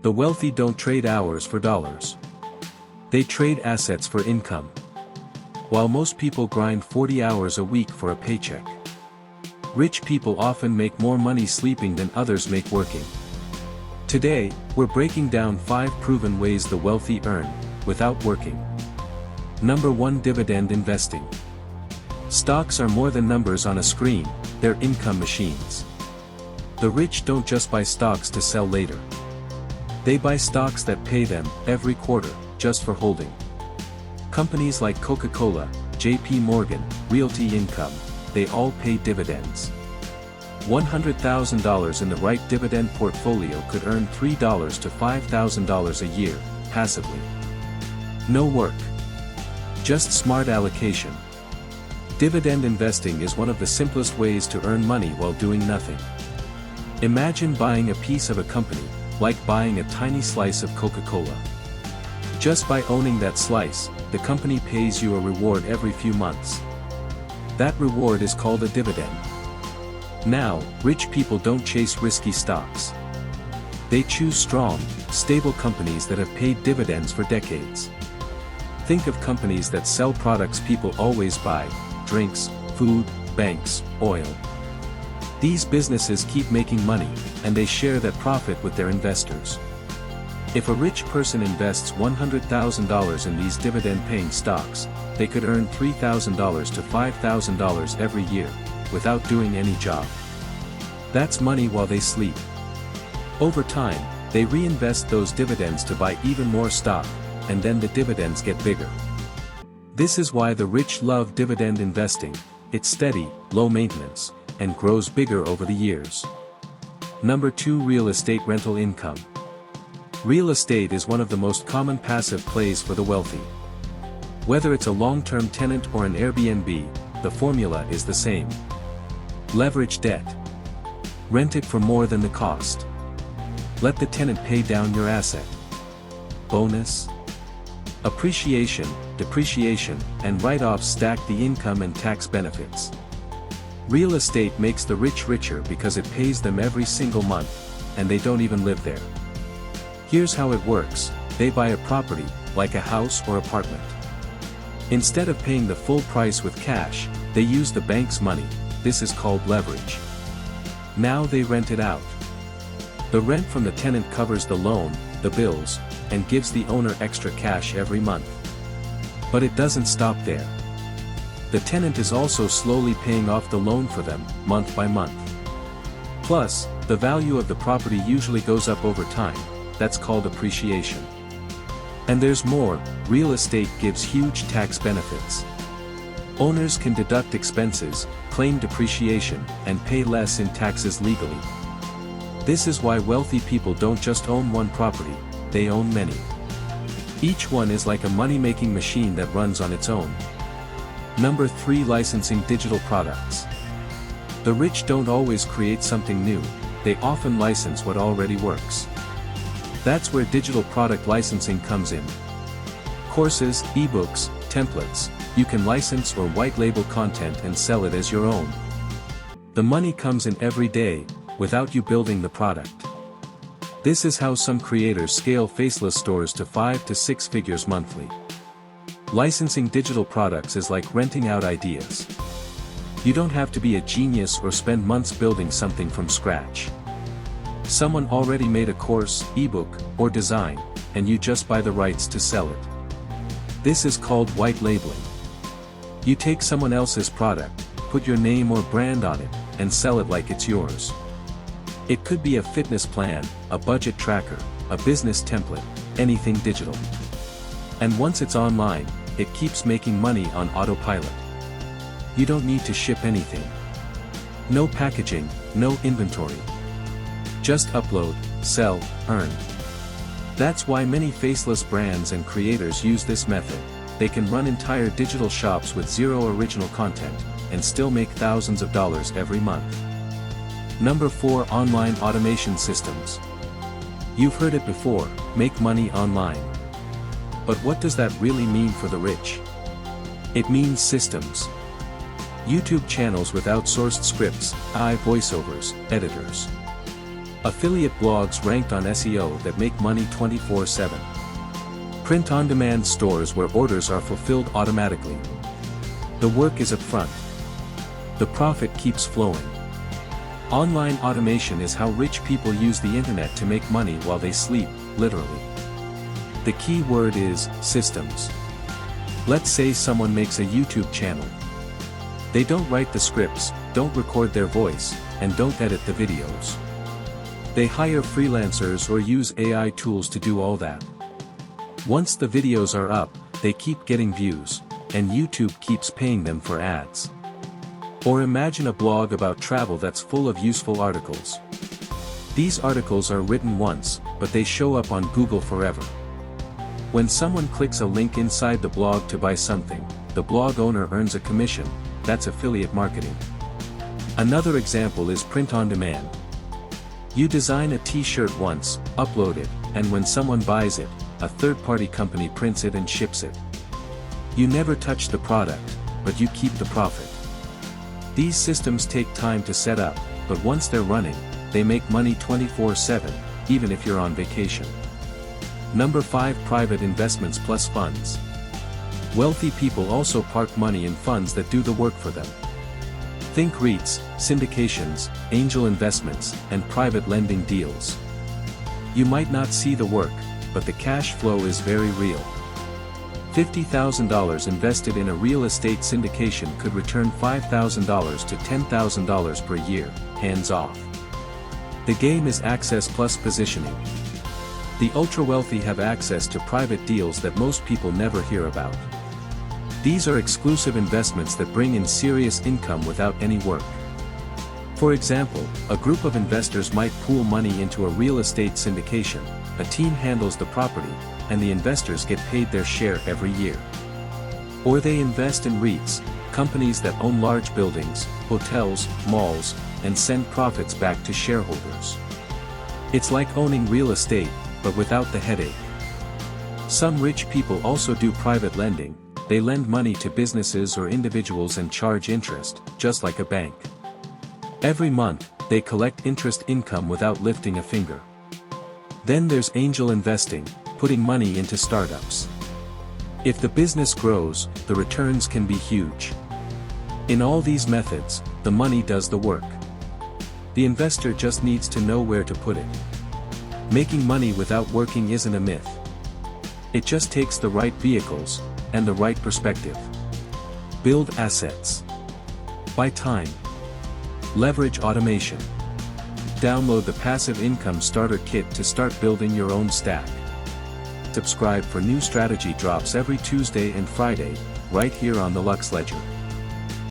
The wealthy don't trade hours for dollars. They trade assets for income. While most people grind 40 hours a week for a paycheck, rich people often make more money sleeping than others make working. Today, we're breaking down 5 proven ways the wealthy earn, without working. Number 1. Dividend investing. Stocks are more than numbers on a screen, they're income machines. The rich don't just buy stocks to sell later. They buy stocks that pay them, every quarter, just for holding. Companies like Coca-Cola, JP Morgan, Realty Income, they all pay dividends. $100,000 in the right dividend portfolio could earn $3,000 to $5,000 a year, passively. No work. Just smart allocation. Dividend investing is one of the simplest ways to earn money while doing nothing. Imagine buying a piece of a company, like buying a tiny slice of Coca-Cola. Just by owning that slice, the company pays you a reward every few months. That reward is called a dividend. Now, rich people don't chase risky stocks. They choose strong, stable companies that have paid dividends for decades. Think of companies that sell products people always buy: drinks, food, banks, oil. These businesses keep making money, and they share that profit with their investors. If a rich person invests $100,000 in these dividend-paying stocks, they could earn $3,000 to $5,000 every year, without doing any job. That's money while they sleep. Over time, they reinvest those dividends to buy even more stock, and then the dividends get bigger. This is why the rich love dividend investing. It's steady, low maintenance, and grows bigger over the years. Number 2. Real estate rental income. Real estate is one of the most common passive plays for the wealthy. Whether it's a long-term tenant or an Airbnb, the formula is the same. Leverage debt. Rent it for more than the cost. Let the tenant pay down your asset. Bonus. Appreciation, depreciation, and write-offs stack the income and tax benefits. Real estate makes the rich richer because it pays them every single month, and they don't even live there. Here's how it works: they buy a property, like a house or apartment. Instead of paying the full price with cash, they use the bank's money. This is called leverage. Now they rent it out. The rent from the tenant covers the loan, the bills, and gives the owner extra cash every month. But it doesn't stop there. The tenant is also slowly paying off the loan for them, month by month. Plus, the value of the property usually goes up over time. That's called appreciation. And there's more: real estate gives huge tax benefits. Owners can deduct expenses, claim depreciation, and pay less in taxes legally. This is why wealthy people don't just own one property, they own many. Each one is like a money-making machine that runs on its own. Number 3. Licensing digital products. The rich don't always create something new, they often license what already works. That's where digital product licensing comes in. Courses, ebooks, templates, you can license or white-label content and sell it as your own. The money comes in every day, without you building the product. This is how some creators scale faceless stores to 5 to 6 figures monthly. Licensing digital products is like renting out ideas. You don't have to be a genius or spend months building something from scratch. Someone already made a course, ebook, or design, and you just buy the rights to sell it. This is called white labeling. You take someone else's product, put your name or brand on it, and sell it like it's yours. It could be a fitness plan, a budget tracker, a business template, anything digital. And once it's online, it keeps making money on autopilot. You don't need to ship anything. No packaging, no inventory. Just upload, sell, earn. That's why many faceless brands and creators use this method. They can run entire digital shops with zero original content, and still make thousands of dollars every month. Number 4. Online automation systems. You've heard it before: make money online. But what does that really mean for the rich? It means systems. YouTube channels with outsourced scripts, AI voiceovers, editors. Affiliate blogs ranked on SEO that make money 24/7. Print-on-demand stores where orders are fulfilled automatically. The work is upfront. The profit keeps flowing. Online automation is how rich people use the internet to make money while they sleep, literally. The key word is systems. Let's say someone makes a YouTube channel. They don't write the scripts, don't record their voice, and don't edit the videos. They hire freelancers or use AI tools to do all that. Once the videos are up, they keep getting views, and YouTube keeps paying them for ads. Or imagine a blog about travel that's full of useful articles. These articles are written once, but they show up on Google forever. When someone clicks a link inside the blog to buy something, the blog owner earns a commission. That's affiliate marketing. Another example is print-on-demand. You design a t-shirt once, upload it, and when someone buys it, a third-party company prints it and ships it. You never touch the product, but you keep the profit. These systems take time to set up, but once they're running, they make money 24/7, even if you're on vacation. Number 5. Private investments plus funds. Wealthy people also park money in funds that do the work for them. Think REITs, syndications, angel investments, and private lending deals. You might not see the work, but the cash flow is very real. $50,000 invested in a real estate syndication could return $5,000 to $10,000 per year, hands off. The game is access plus positioning. The ultra-wealthy have access to private deals that most people never hear about. These are exclusive investments that bring in serious income without any work. For example, a group of investors might pool money into a real estate syndication, a team handles the property, and the investors get paid their share every year. Or they invest in REITs, companies that own large buildings, hotels, malls, and send profits back to shareholders. It's like owning real estate, but without the headache. Some rich people also do private lending. They lend money to businesses or individuals and charge interest, just like a bank. Every month, they collect interest income without lifting a finger. Then there's angel investing, putting money into startups. If the business grows, the returns can be huge. In all these methods, the money does the work. The investor just needs to know where to put it. Making money without working isn't a myth. It just takes the right vehicles, and the right perspective. Build assets. Buy time. Leverage automation. Download the Passive Income Starter Kit to start building your own stack. Subscribe for new strategy drops every Tuesday and Friday, right here on the Lux Ledger.